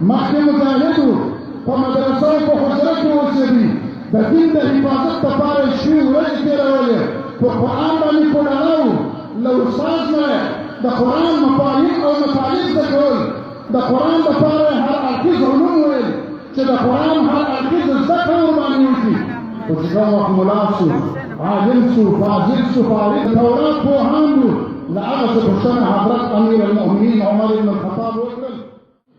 مخکې مجاهدو په مدرسو په حجره کې اوسېدي د دین د حفاظت لپاره یې شپې ورځې تېرولې په قرآن باندې په ډاله وو له استاد نه د قرآن مفاهیم او مطالب زده کول د قرآن لپاره یې هر اړخیز علوم ویل چې د قرآن هر اړخیز زده کړه ورباندې وکړي خو چې کوم وخت ملا شو عالم شو فاضل شو فارغ تورات پوهان وو له هغه څه پوښتنه حضرت امیر المؤمنین عمر بن الخطاب وکړل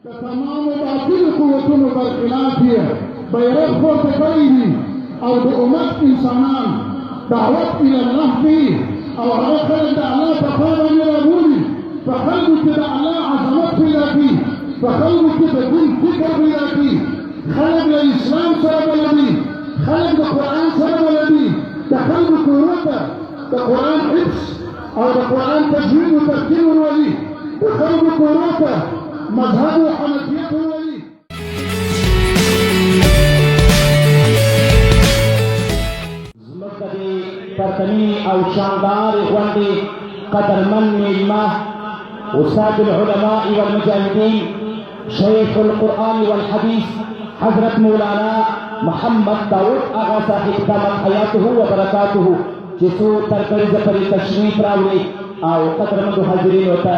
د تمامو باطلو قوتونو برخلاف یې بیرغ پورته کړی دي او د امت انسانان دعوت الى الله کوي او هغه خلک د الله په خوا باندې رابولي په خلکو کې د الله عظمت پیدا کړي په خلکو کې د دین فکر پیدا کړي خلک له اسلام سره بلدي خلک د قرآن سره بلدي د خلکو کورو ته د قرآن حفظ او د قرآن تجوید و تفسیر ورولي د خلکو کورو ته مذهب و حنفیت ورولي پرتنی او شاندار غونډې قدرمن میلمه استاد العلماء والمجاهدین شیخ القرآن والحدیث حضرت مولانا محمد داود آغا صاحب دامت حیاته و برکاته چې څو ترکریزه پرې تشریف راوړي او قدرمنو حاضرینو ته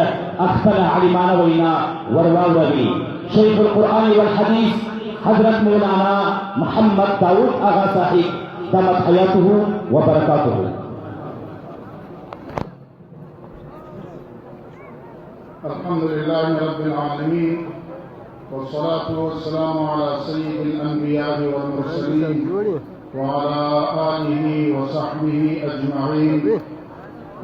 خپله عالمانه وینا ورواوروي شیخ القرآن والحدیث حضرت مولانا محمد داود آغا صاحب دامت حياته وبركاته. الحمد لله رب العالمين والصلاة والسلام على سيد الأنبياء والمرسلين وعلى آله وصحبه أجمعين.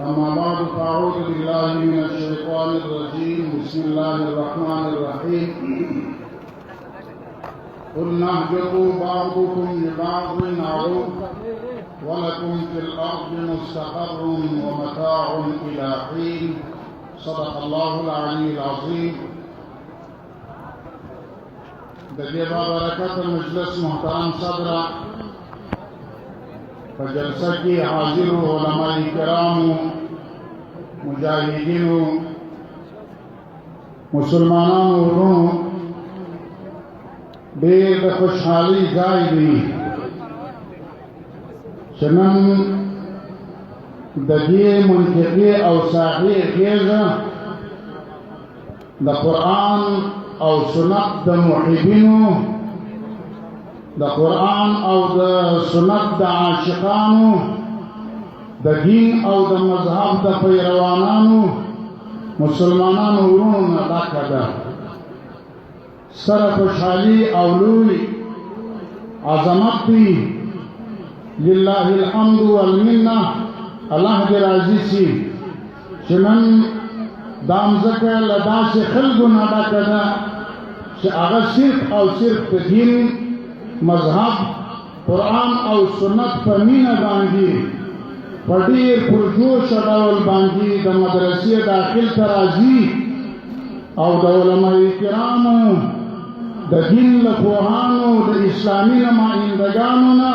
أما بعد فأعوذ بالله من الشيطان الرجيم. بسم الله الرحمن الرحيم. قلنا اهبطوا بعضكم لبعض عدو ولكم في الأرض مستقر ومتاع إلى حين. صدق الله العلي العظيم. دجيبا بركات المجلس محترم صدرا فجلسة کی حاضر علماء کرام مجاہدین مسلمانان ورونو ډېر د خوشحالۍ ځای دی چې نن د دې منطقې او ساحې غېږه د قرآن او سنت د محبینو د قرآن او د سنت د عاشقانو د دین او د مذهب د پیروانانو مسلمانانو ورونو نه ډکه ده سره خوشحالي او لوی عظمت دی لله الحمد والمنه الله دې راضي شي چې نن دا مځکه له داسې خلکو نه ډکه ده چې هغه صرف او صرف د دین مذهب قرآن او سنت په مینه باندې په ډېر پرجوشه ډول باندې د مدرسې داخل ته راځي او د علماء کرامو د دین له پوهانو د اسلامي نمایندګانو نه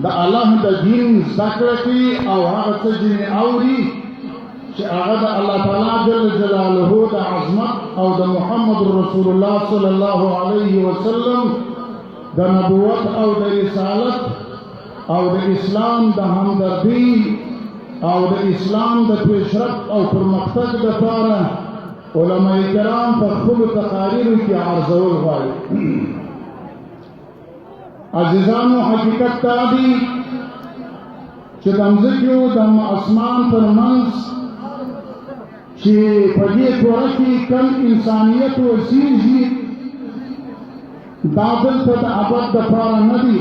د الله د دین زده کړه کوي او هغه څه ځینې اوري چې هغه د الله تعالی جل جلاله د عظمت او د محمد رسول الله صلی الله علیه وسلم د نبوت او د رسالت او د اسلام د همدردی او د اسلام د پیشرفت او پرمختګ لپاره علماء کرام په خپلو تقاریرو کې عرضول غواړي. عزیزانو حقیقت دا دی چې د مځکې او د اسمان پر منځ چې په دې توره کې کم انسانیت اوسېږي دا دلته د ابد دپاره نه دي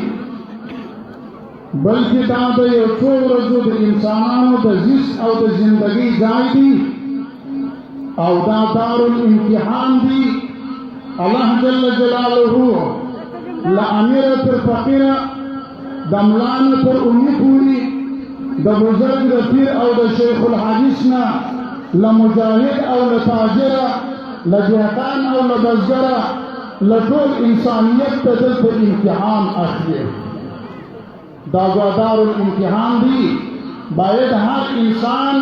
بلکې دا د یو څو ورځو د انسانانو د زیست او د زندګۍ ځای دی او دا دار الامتحان دی. الله جل جلاله له امیر تر فقیره د ملا نه تر امي پورې د بزرګ د پیر او د شیخ الحدیث نه له مجاهد او له تاجره له دهقان او له بزګره له ټول انسانیت ته دلته امتحان اخلي. دا دار الامتحان دی. باید هر انسان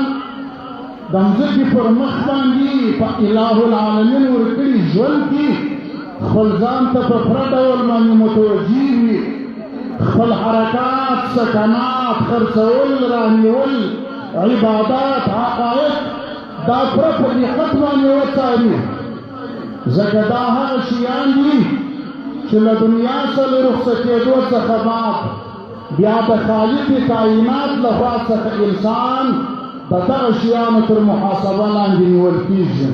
د مځکې پر مخ باندې په اله العالمین ورکړي ژوند کې خپل ځان ته په پوره ډول باندې متوجي وي، خپل حرکات، سکنات، خرڅول، رانیول، عبادات، حقایق دا پوره په دقت باندې وڅاري، ځکه دا هغه شیان دي چې له دنیا سره رخصتېدو څخه بعد بیا د خالق کائنات لخوا څخه انسان د دغه شیانو تر محاسبه لاندې نیول کېږي.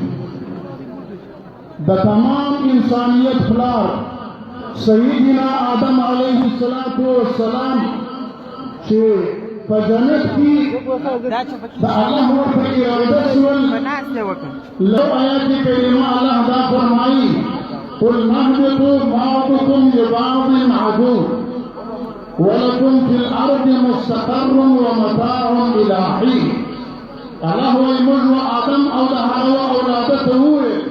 د تمام انسانیت پلار سیدنا آدم علیه السلام چې په جنت کې د الله ورته اراده شول، لو آیات کریمه الله دا فرمایي قل نهبطوا بعضكم لبعض عدو ولكم في الارض مستقر ومتاع الى حين. الله وایي موږ آدم او د حوا اولاده ته وویل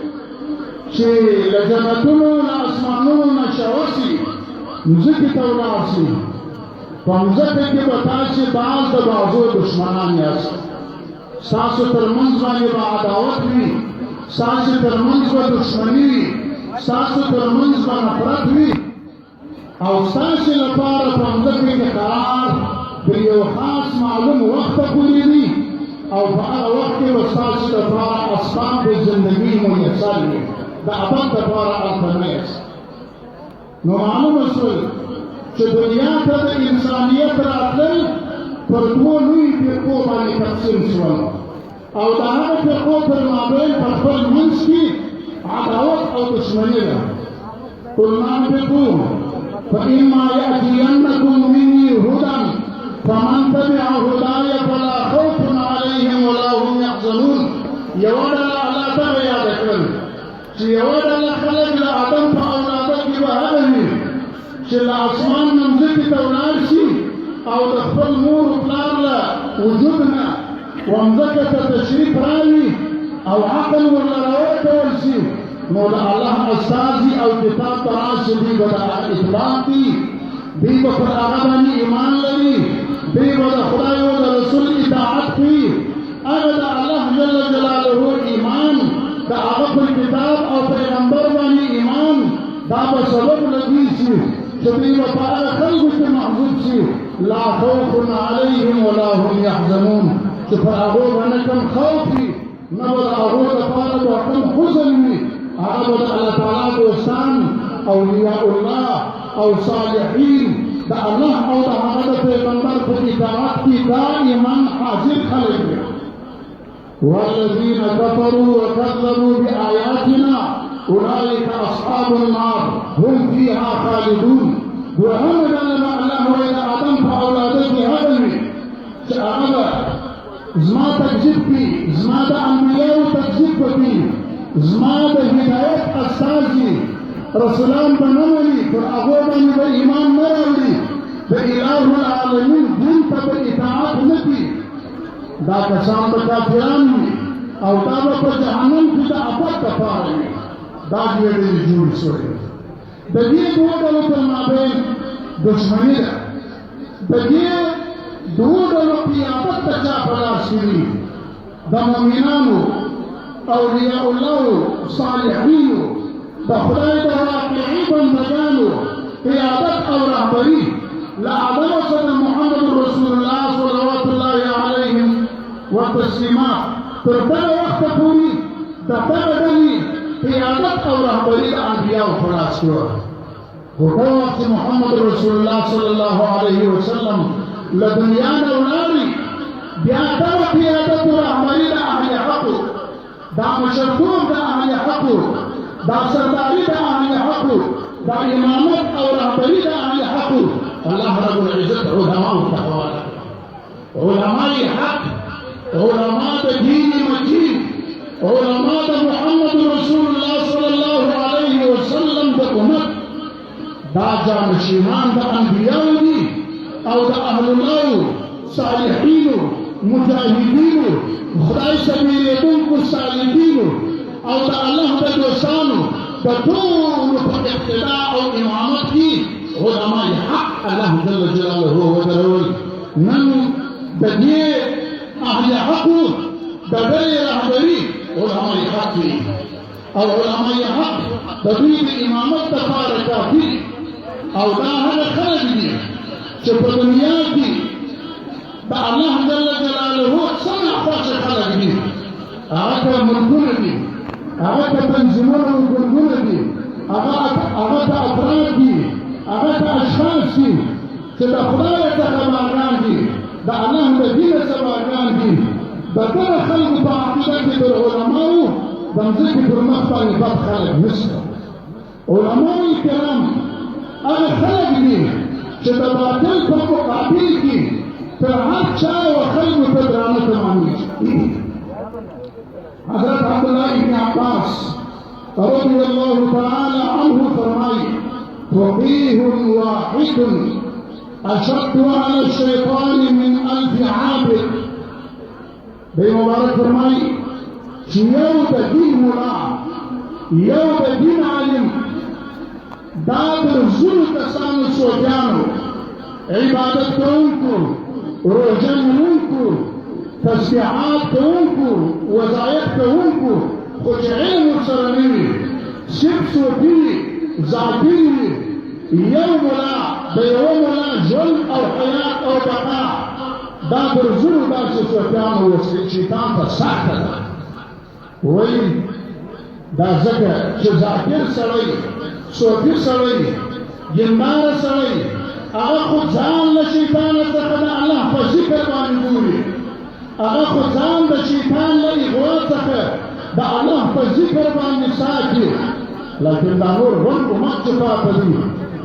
چې له جنتونو له اسمانونو نه شاوسي مځکې ته ولاړ شي، په مځکه کې به تاسې بعض د بعضو دشمنان یاست، ستاسو تر منځ باندې به عداوت وي، ستاسو تر منځ به دښمني وي، ستاسو تر منځ به نفرت وي، او ستاسو لپاره په مځکه کې قرار د یو خاص معلوم وخته پورې وي، او په هغه وخت کې به ستاسو لپاره اسباب د زندګۍ میسر وي، د ابد لپاره التماس. نو معلومه شول چې دنیا ته د انسانیت راتلل پر دوو لویو فرقو باندې تقسیم شول، او د هغه فرقو تر مابین په خپل منځ کې عداوت او دشمني ده. قل انفقوا فإما يأتينكم مني هدى فمن تبع هداي فلا خوف عليهم ولا هم يحزنون. یوه ډله الله تعالی یاده کړل چې یوه ډله خلک له آدم په اولاده کې به هغه وي چې له اسمان نه مځکې ته ولاړ شي او د خپل مور و پلار له وجود نه ومځکه ته تشریف راوي او عقل ورله راورکول شي، نو د الله استازي او کتاب ته راشي، دوی به د هغه اطلاق دي، دوی به پر هغه باندې ایمان لري، دوی به د خدای او د رسول اطاعت کوي. هغه د الله جل جلاله ایمان، د هغه پر کتاب او پیغمبر باندې ایمان، دا به سبب لګي شي چې دوی به په هغه خلکو کې محبوب شي، لا خوف علیهم ولا هم یحزنون، چې پر هغو باندې کوم خوف وي، نه به د هغو لپاره به کوم حزن وي. هغه به د الله تعالی دوستان، اولیاء الله او صالحین، د الله او د هغه د پیغمبر په اطاعت کې دائما حاضر خلک وي. والذین کفروا وکذبوا بآیاتنا اولئک اصحاب النار هم فیها خالدون. دوهم ډله به الله وایي د آدم په اولاده کې هغه وي چې هغه به زما تکذیب کړي، زما د انبیاو تکذیب وکړي، زما د هدایت استازي رسولان به نه مني، پر هغو باندې به ایمان نه راوړي، د اله العالمین دین ته به اطاعت نه کړي. دا کسان به کافران وي او دا به په جهنم کې د ابد لپاره وي. دا ډېرې جوړې شوې. د دې دوو ډلو تر مابین دښمني ده. د دې دوو ډلو قیادت د چا په لاس کې وي؟ د مؤمنانو، اولیاء الله، صالحینو، د خدای د واقعي بندګانو قیادت او رهبري له آدم سره محمد رسول الله صلوات الله علیه وتسلیمات تر دغه وخته پورې د دغه ډلې قیادت او رهبري د انبیاو په لاس کې وه. خو کوم وخت چې محمد رسول الله صلی الله علیه وسلم له دنیا نه ولاړي، بیا دغه قیادت او رهبري د اهل حقو، دا مشرتوب د اهل حقو، دا سرداري د اهل حقو، دا امامت او رهبري د اهل حقو الله رب العزت علماء تحوال، علماء حق، علماء دين مجيد، علماء محمد رسول الله صلى الله عليه وسلم د امت، دا جانشینان د انبیاء دي او د اهل الله صالحین مجاهدین خدای سبیلونکو صالحین او د الله د دوستانو د ټولو په اقتداء او امامت کې علماء حق الله جل جلاله ودرول. نن د دې اهل حق د دې رهبري علماء حق دي. او علماء حق د دوی د امامت دپاره کافي او دا هغه خلک دي چې په دنیا کې د الله جل جلاله سمع خوښه خلک دي هغه ته ملکونه دي هغه ته تنظیمونه او ګوندونه دي هغه ته افراد دي هغه ته اشخاص دي چې د خدای څخه ماران دي د الله د دین څخه ماران دي د دغه خلکو په عقیده کې د علماو د مځکې پر مخ باندې بد خلک نشته علماء کرام هغه خلک دي چې د باطل په مقابل کې تر هر چا و خلکو ته درانه تمامېږي حضرت عبدالله ابن عباس رضي الله تعالى عنه فرمائي فقيه واحد أشد على الشيطان من 1000 عابد بمبارك فرمائي يو د دین ملا یو د دین عالم دا در زلو کسانو صوفیانو عبادت کوونکو روژه مونونکو تسبیحات کوونکو وظایف کوونکو خو چې علم ورسره نه وي صرف صوفي ذاتي یو ملا د یوه ملا ژوند او حیات او بقا دا در زلو داسې صوفیانو شیطان ته سخته ده وایي دا ځکه چې ذاکر سړی صوفي سړی ګنداره سړی هغه خو ځان له شیطان څخه د الله په ذکر باندې ګوري هغه خو ځان د شیطان له اغوا څخه د الله په ذکر باندې ساتي لیکن دا نور غون امت چې پاته دي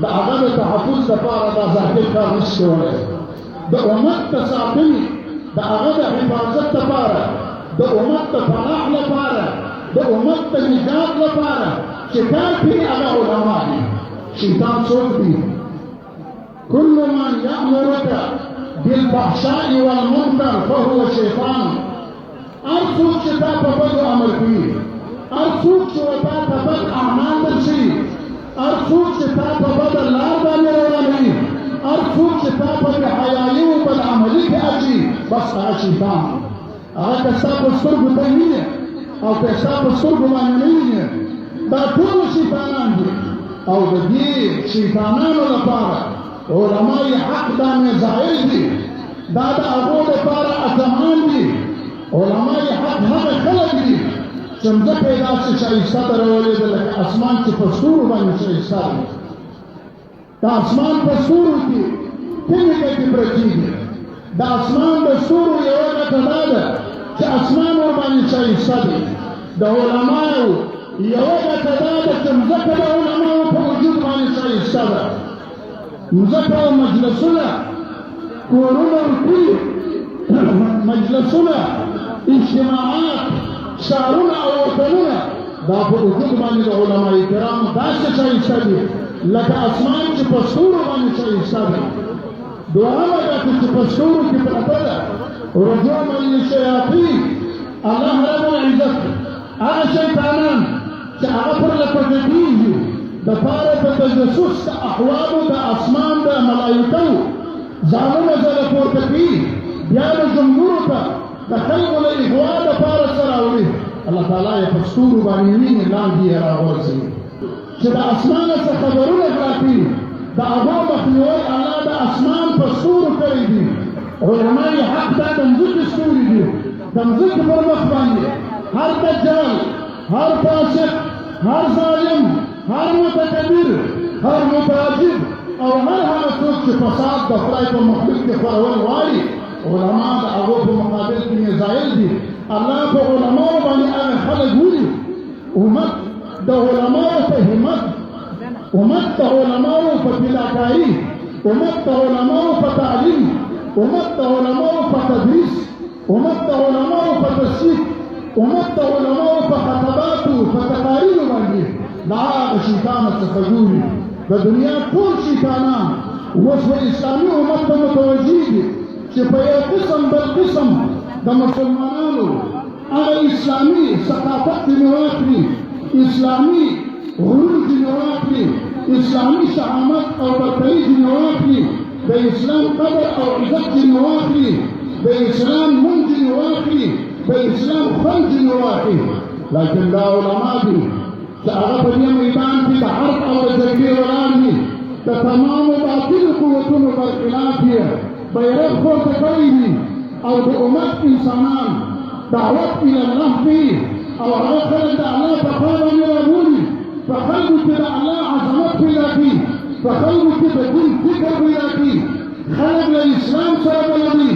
د هغه د تحفظ لپاره دا ذاکر کار نشي کولی د امت د ساتنې د هغه د حفاظت لپاره د امت د فلاح لپاره د امت د نجات لپاره چې کار کوي هغه علما دي شیطان څوک دي كل من يأمرك بالفحشاء والمنكر فهو شيطان هر څوک چې تا په بدو امر کوي هر څوک چې تا په بد اعمال درشي هر څوک چې تا په بد لار باندې روانوي هر څوک چې تا په بېحیایي او بدعملي کې اچي بس هغه شیطان هغه که ستا په سترګو ته ویني او که ستا په سترګو باندې نه ویني دا ټول شیطانان دي او د دې شیطانانو لپاره علماء حق دا مزایل دي دا د هغو لپاره اتمان دي علماء حق هغه خلک دي چې مځکه یې داسې ښایسته درولې ده لکه اسمان چې په ستورو باندې ښایسته دی د اسمان په ستورو کې کومې ګټې پرتې دي د اسمان د ستورو یوه ګټه دا ده چې اسمان ورباندې ښایسته دی د علماو یوه ګټه دا ده چې مځکه د علماو په وجود باندې ښایسته ده مځکه او مجلسونه کورونه ورکوي مجلسونه اجتماعات ښارونه او وطنونه دا په وجود باندې د علماء کرامو داسې ښایسته دي لکه اسمان چې په ستورو باندې ښایسته دی دوهمه ګټه چې په ستورو کې پرته ده رجوما للشیاطین الله رب العزت هغه شیطانان چې هغه پرله پټه کېږي دپاره د تجسس د احوالو د اسمان د ملایکو ځانونه ځله پورته کوي بیا د جمهورو ته د خلکو له اغوا دپاره څه راوړي الله تعالی یې په ستورو باندې ویني لاندې یې راغورځوي چې د اسمانه څه خبرونه راکوي د هغو مخنیوی الله د اسمان په ستورو کړی دي علماء حق دا د مځکې ستوري دي د مځکې پر مخ باندې هر دجال هر فاسق هر ظالم هر متکبر هر متعجب او هر هغه څوک چې فساد د خدای په مخلوق کې خپرول غواړي علما د هغو په مقابل کې مزایل دي الله په علماو باندې هغه خلک ولي امت د علماو په همت امت د علماو په فداکاري امت د علماو په تعلیم امت د علماو په تدریس امت د علماو په تصدیق امت د علماو په خطباتو په تقاریرو باندې د هغه شیطانو څخه ګوري د دنیا ټول شیطانان اوس په اسلامي امت ته متوجه دي چې په یو قسم بل قسم د مسلمانانو هغه اسلامي ثقافت ځینې واخلي اسلامي غرور ځینې واخلي اسلامي شهامت او برتري ځینې واخلي د اسلام قدر او عزت ځینې واخلي د اسلام مونږ ځینې واخلي د اسلام خوند ځینې واخلي لیکن دا علما دي چې هغه په دې میدان کې د حرب او د جګړې ولاړ وي د تمامو باطلو قوتونو برخلاف یې بیرغ پورته کړی وي او د امت انسانان دعوت الى الله کوي او هغه خلک د الله په خوا باندې رابولي په خلکو کې د الله عظمت پیدا کړي په خلکو کې د دین فکر پیدا کړي خلک له اسلام سره بلدي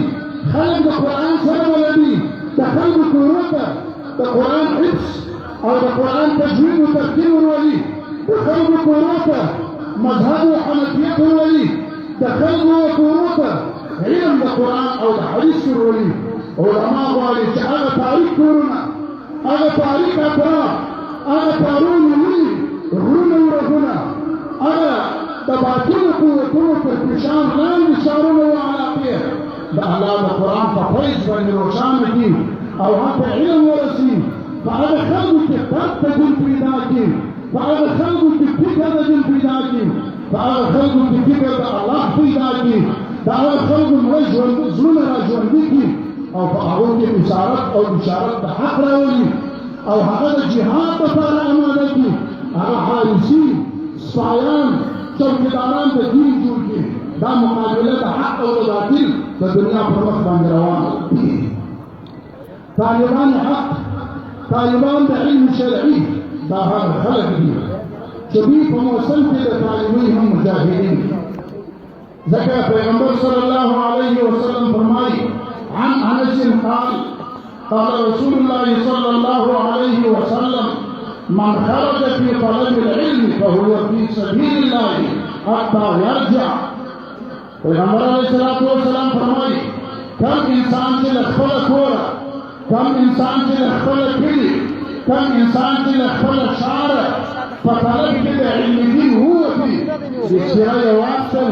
خلک د قرآن سره بلدي د خلکو کورو ته د قرآن حفظ او د قرآن تجوید و ترتیل ورولي د خلکو کورو ته مذهب و حنفیت ورولي د خلکو کورو ته علم د قرآن او د حدیث ورولي علما غواړي چې هغه تاریخ کورونه هغه تاریخ اطراف هغه تارونه ولي غرونه ورغونه هغه د باطلو قوتونو پر فشار لاندې ښارونه و علاقې د الله د قرآن په فیض باندې روښانه کړي او هغه علم ورسي په هغه خلکو کې درد د دین پیدا کړي په هغه خلکو کې فکر د دین پیدا کړي په هغه خلکو کې فکر د الله پیدا کړي د هغه خلکو زړونه را ژوندي کړي او په هغو کې بشارت د حق راولي او هغه د جهاد لپاره اماده کړي هغه حارسین سپایان چوکیداران د دین جوړ کړي دا مقابله د حق او د باطل د دنیا پر مخ باندې روانه طالبان حق طالبان د علم شرعي دا هغه خلک دي چې دوی په موسم کې د طالبۍ هم مجاهدین ځکه پیغمبر صلی الله علیه وسلم فرمایي عن انس قال رسول الله صلى الله عليه وسلم من خرج في طلب العلم فهو في سبيل الله حتى يرجع پیغمبر علیه الصلاة والسلام فرمایي کم انسان چې له خپله کوره کم انسان چې له خپله کلي کم انسان چې له خپله ښاره په طلب کې د علم دین ووتي بستره یې واخیستل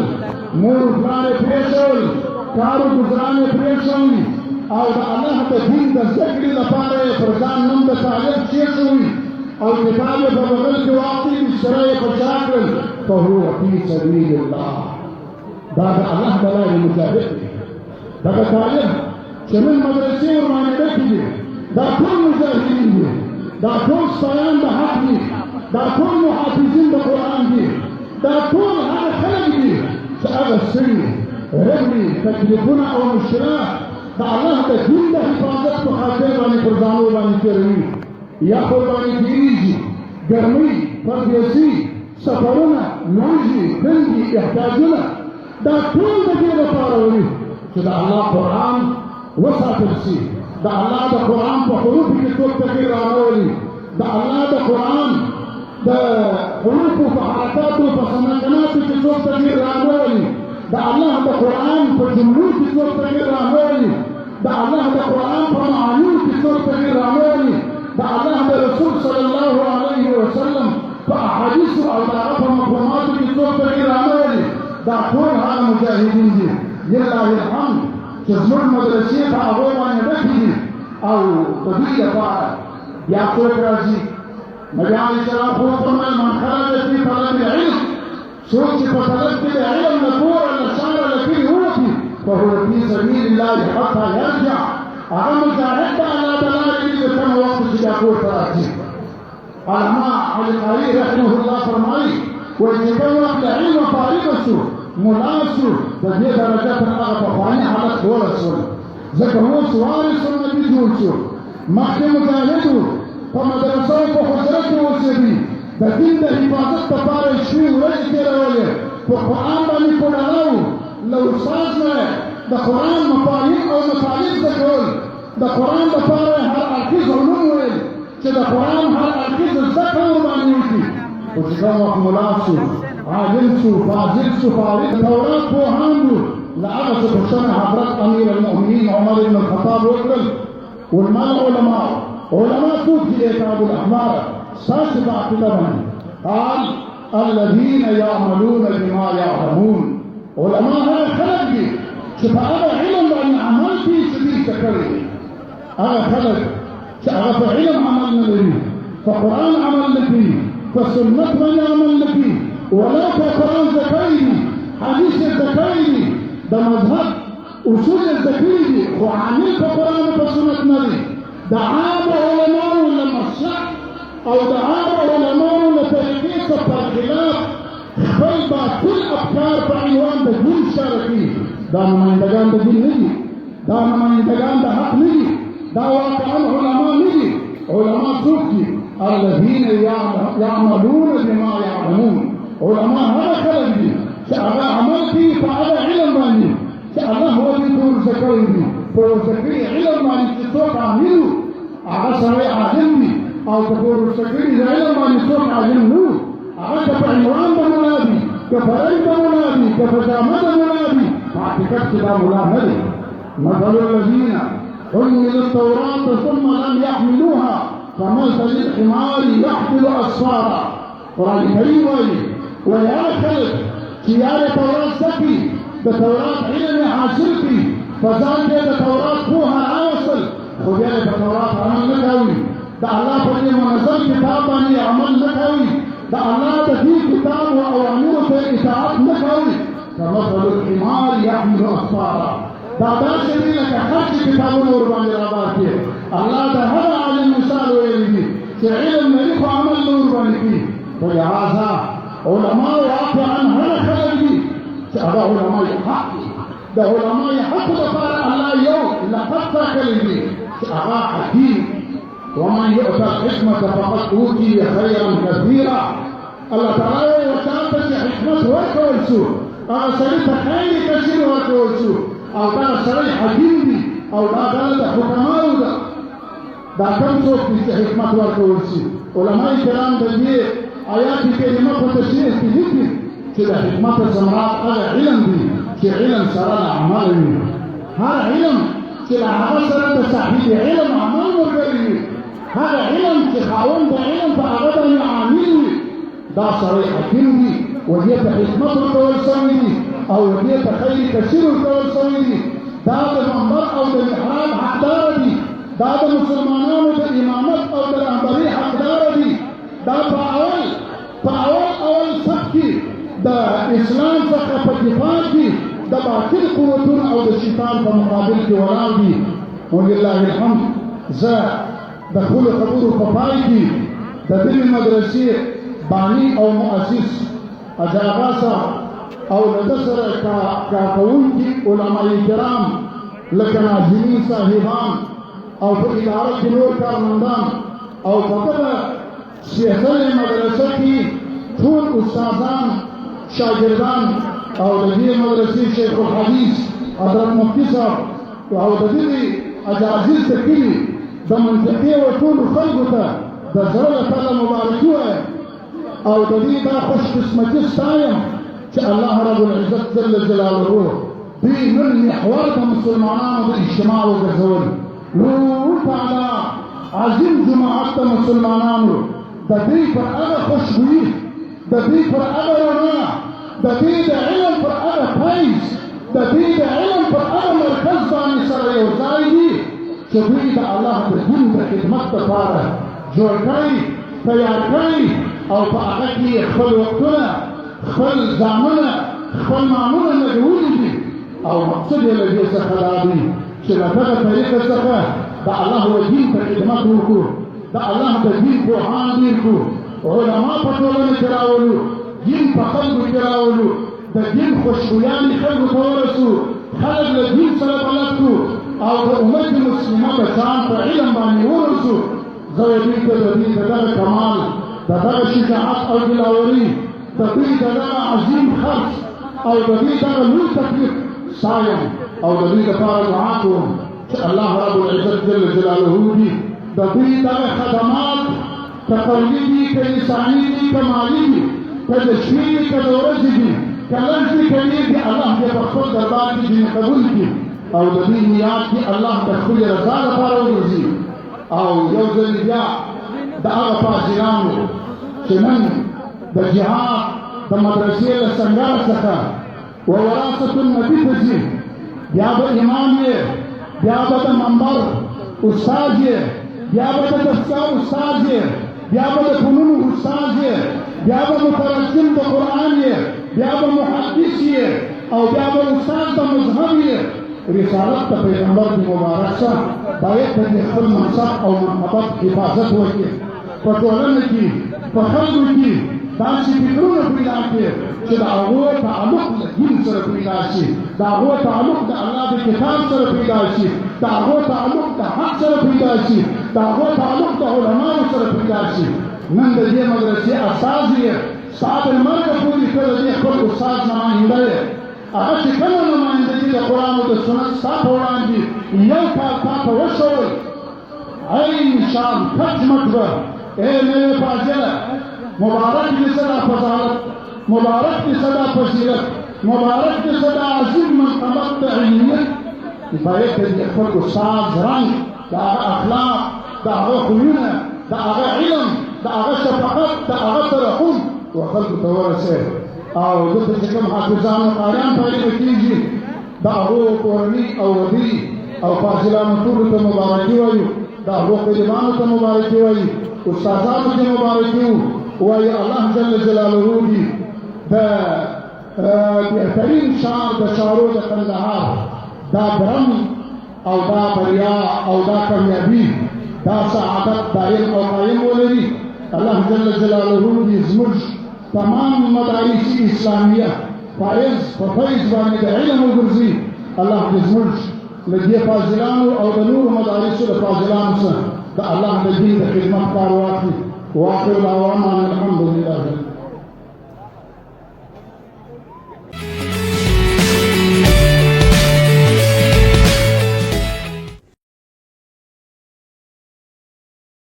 مور پلار یې پرېښول کار و ګزران یې پرېښول او د الله د دین د زده کړې لپاره یې پر ځان نوم د طالب کېښوي او کتاب یې په بغل کې واخلي بستره یې په شا کړل فهو فی سبیل الله دا د الله د لارې مجاهد دی دغه طالب چې نن مدرسې ورباندې ډکې دي دا ټول مجاهدین دي دا ټول سپایان د حق دي دا ټول محافظین د قرآن دي دا ټول هغه خلک دي چې هغه ستړي رغړي تکلیفونه او مشکلات د الله د دین د حفاظت په خاطر باندې پر ځانو باندې تېروي یا قرباني کېږي ګرمۍ پردیسي سفرونه لوږې دندې احتیاجونه دا ټول د دې لپاره وي چې د الله قرآن وساتل شي د الله د قرآن په حروفو کې څوک تغییر راولي د الله د قرآن د حروفو په حرکاتو په سمنګناتو کې څوک تغییر راولي د الله د قرآن په جملو کې څوک تغییر راولي د الله د قرآن په معانیو کې څوک تغییر راولي د الله د رسول صلی الله علیه وسلم په احادیثو او د هغه په مفهوماتو کې څوک تغییر راولي دا ټول هغه مجاهدین دي لله الحمد چې زموږ مدرسې په هغو باندې ډکې دي او د دوی لپاره بیا څوک راځي نبي علیه السلام خو فرمایل من خرج فی طلب العلم څوک چې په طلب کې د علم له کوره له ښاره له کلي ووتي فهو فی سبیل الله حتی یرجع هغه مجاهد د الله د لارې دي د کوم وخت چې بیا کور ته راځي علما علي قاري رحمه الله فرمایي وایي چې کوم وخت له علمه فارغه شو ملا شو د دې درجه تر هغه پخواني حالت ورسول ځکه اوس وارث النبي جوړ شو مخکې مجاهد و په مدرسو په حجره کې اوسېدي د دین د حفاظت لپاره یې شپې ورځې تېرولې په قرآن باندې پوډاله و له استاد نه د قرآن مفاهیم او مطالب زده کول د قرآن لپاره یې هر اړخیز علوم ویل چې د قرآن هر اړخیز زده کړه ورباندې وکړي خو چې کوم وخت ملا شو عالم شو فاضل شو فارغ تورات پوهان و له هغه څه پوښتنه حضرت امیر المؤمنین عمر بن الخطاب وکړل علما څوک دي ابو الاحمر ستاسو په عقیده باندې قال الذين يعملون بما يعلمون علما هغه خلک دي چې په هغه علم باندې عمل کوي چې دوی زده کړی دی هغه خلک چې هغه په علم عمل نه لري په قرآن عمل نه کوي په سنت باندې عمل نه کوي ولا په قرآن زده کړی دي حدیث یې زده کړی دي د مذهب اصول یې زده کړي دي خو عامل په قرآن او په سنت نه دي د عامو علماو له مصلح او د هغه علماو له طریقې څخه پر خلاف خپل باطل افکار په عنوان د دین اشاره کوي. دا نمایندګان د دین نه دي، دا نمایندګان د حق نه دي، دا واقعا علما نه دي. علما څوک دي؟ الذين يعملون بما يعلمون. علما هغه خلک دي چې هغه عمل کوي په هغه علم باندې چې الله ورته ورزه کړی دي، په ورزه کړي علم باندې چې څوک عامل وي هغه سړی عالم وي، او په ورزه کړي علم باندې څوک عالم نه وي هغه که په عنوان به ملا وي، که په رنګ به ملا وي، که په جامه به ملا وي، په حقیقت کې دا ملا نه دی. مثل الذين حملوا التوراة ثم لم يحملوها كمثل الحمار يحمل أسفارا. قرآن کریم وایي ویا خلک چې یاره تورات سکی د تورات علم حاصل کړي، په ځان کې د تورات پوهه راوستل، خو بیا یې په تورات عمل نه کوي، د الله په دې منظم کتاب باندې عمل نه کوي، د الله د دې کتاب او اوامرو ته اطاعت نه کوي. كمثل الحمار يحمل أسفارا. دا داسې دي لکه هر چې کتابونه ورباندې رابار کړي. الله د هغه عالم مثال ویلی دي چې علم لري خو عمل نه ورباندې کوي. ولهذا علماء واقعا هغه خلک دي چې هغه علماء حق دي. د علماء حق لپاره الله یو لقب ټاکلی دي چې هغه حکیم. ومن يؤتى الحكمة فقد أوتي خيرا كثيرا. الله تعالی ورته چې حکمت ورکول شو هغه سړي ته خیر کثیر ورکول شو، او دا سړی حکیم دي، او دا ډله د حکماو ده. دا کوم څوک دي چې حکمت ورکول شي؟ علماء کرام د دې آیات کریمه په تشریح کې لیکي چې د حکمت ثمرات هغه علم دي چې علم سره له عمل وي. هر علم چې له هغه سره د صاحب علم عمل ورګري وي، هغه علم چې خاوند د علم په هغه باندې عامل وي، دا سړی حکیم دي، ودې ته حکمت ورکول شوی دي، او دې ته خیر کثیر ورکول شوی دي. دا د منبر او د محراب حقدار دي، دا د مسلمانانو د امامت او د رهبرۍ حقدار دي. دا په اول صف کې د اسلام څخه په دفاع کې د باطل قوتونو او د شیطان په مقابل کې ولاړ دي. ولله الحمد. زه د خپلو خبرو په پای کې د دې مدرسې بانی او مؤسس اجاغا صاحب او له ده سره کارکوونکي علماء کرام لکه ناظمین صاحبان او په اداره کې نور کارمندان او په دغه سپېڅلې مدرسه کې ټول استادان، شاګردان او د دې مدرسې شیخ الحدیث حضرت مفتي صاحب او د دې اجازیز د کلي د منطقې و ټولو خلکو ته د زړه له تله مبارکي وایم، او د دې دا خوش قسمتي ستایم چې الله رب العزت جل جلاله دوی نن محور د مسلمانانو د اجتماع وګرځول. نور تعالی عظیم جماعت د مسلمانانو د دوی پر هغه خوشبویي، د دوی پر هغه رڼا، د دوی د علم پر هغه فیض، د دوی د علم پر هغه مرکز باندې سره یو ځای دي چې دوی د الله د دین د خدمت لپاره جوړ کړي، تیار کړي، او په هغه کې خپل وختونه، خپل زامنه، خپل مامونه لګولي دي. او مقصد یې له دې څخه دا دی چې له دغه طریقه څخه د الله و دین ته خدمت وکړو، د الله د دین پوهان ډېر کړو، علما په ټولنه کې راولو، دین په خلکو کې راولو، د دین خوشبویانې خلکو ته ورسو، خلک له دین سره بلد کړو، او د امت مسلمه بچان په علم باندې ورسو. زه دوی ته د دوی د دغه کمال، د دغه شجاعت او دلاوري، د دوی د دغه عظیم خرڅ او د دوی دغه لوی تکلیف ستایم، او د دوی لپاره دعا کوم چې الله رب العزت جل جلاله دي د دوی دغه خدمات که قولي دي، که لساني دي، که مالي دي، که د شپې دي، که د ورځې دي، که لږ دي، که ډېر دي، الله دې په خپل دربار کې ځینې قبول کړي، او د دوی نیات کې الله د خپلې رضا لپاره وګرځي. او یو ځل بیا د هغه فاضلانو چې نن د جهاد د مدرسې له سنګره څخه و وراثة النبي ته ځي، بیا به امام یې، بیا به د منبر استاد یې، بیا به د تفسیر استاد یې، بیا به د فنونو استاد یې، بیا به مترجم د قرآن یې، بیا به محدث یې، او بیا به استاد د مذهب یې. رسالت د پیغمبر د مبارک شه باید د خپل منصب او مرتبت حفاظت وکړي. په ټولنه کې په خلکو کې داسې فکرونه پیدا کړي چې د هغو تعلق د دین سره پیدا شي، د هغو تعلق د الله د کتاب سره پیدا شي، د هغو تعلق د حق سره پیدا شي، د هغو تعلق د علماو سره پیدا شي. نن د دې مدرسې استاذ یې ستا تر مرګه پورې ته د دې خپل استاد نماینده یې. هغه چې کله نمایندګي د قرآن او د سنت ستا په وړاندې یو کال تا ته وښول، ای شان کټ مټ به ای نوې فاضله، مبارک دې څه دا فضالت، مبارک دې څه دا فضیلت، مبارک دې څه دا عظیم منقبت د علمیت. باید د دې خپل استاد رنګ، د هغه اخلاق، د هغه خویونه، د هغه علم، د هغه شفقت، د هغه ترحم وخلکو ته ورسوي. او دلته چې کوم حافظان او قاریان پیدا کېږي د هغو کورني او وګړي او فاضلانو ټولو ته مبارکي وایو، د هغو خادمانو ته مبارکي وایي، استادانو ته مبارکي وایي. الله جل جلاله دې د بهترین شعر د شاعرو د کندهار دا برم او دا بریا او دا کامیابي دا سعادت دائم او قایم ولري. الله جل جلاله دې زموږ تمام مدارس اسلامیه فیض باندې د علم وګرځي. الله دې زموږ له دې فاضلانو او د نورو مدارسو د فاضلانو څخه د الله د دین د خدمت کار واخلي. واخر دعوانا الحمد لله.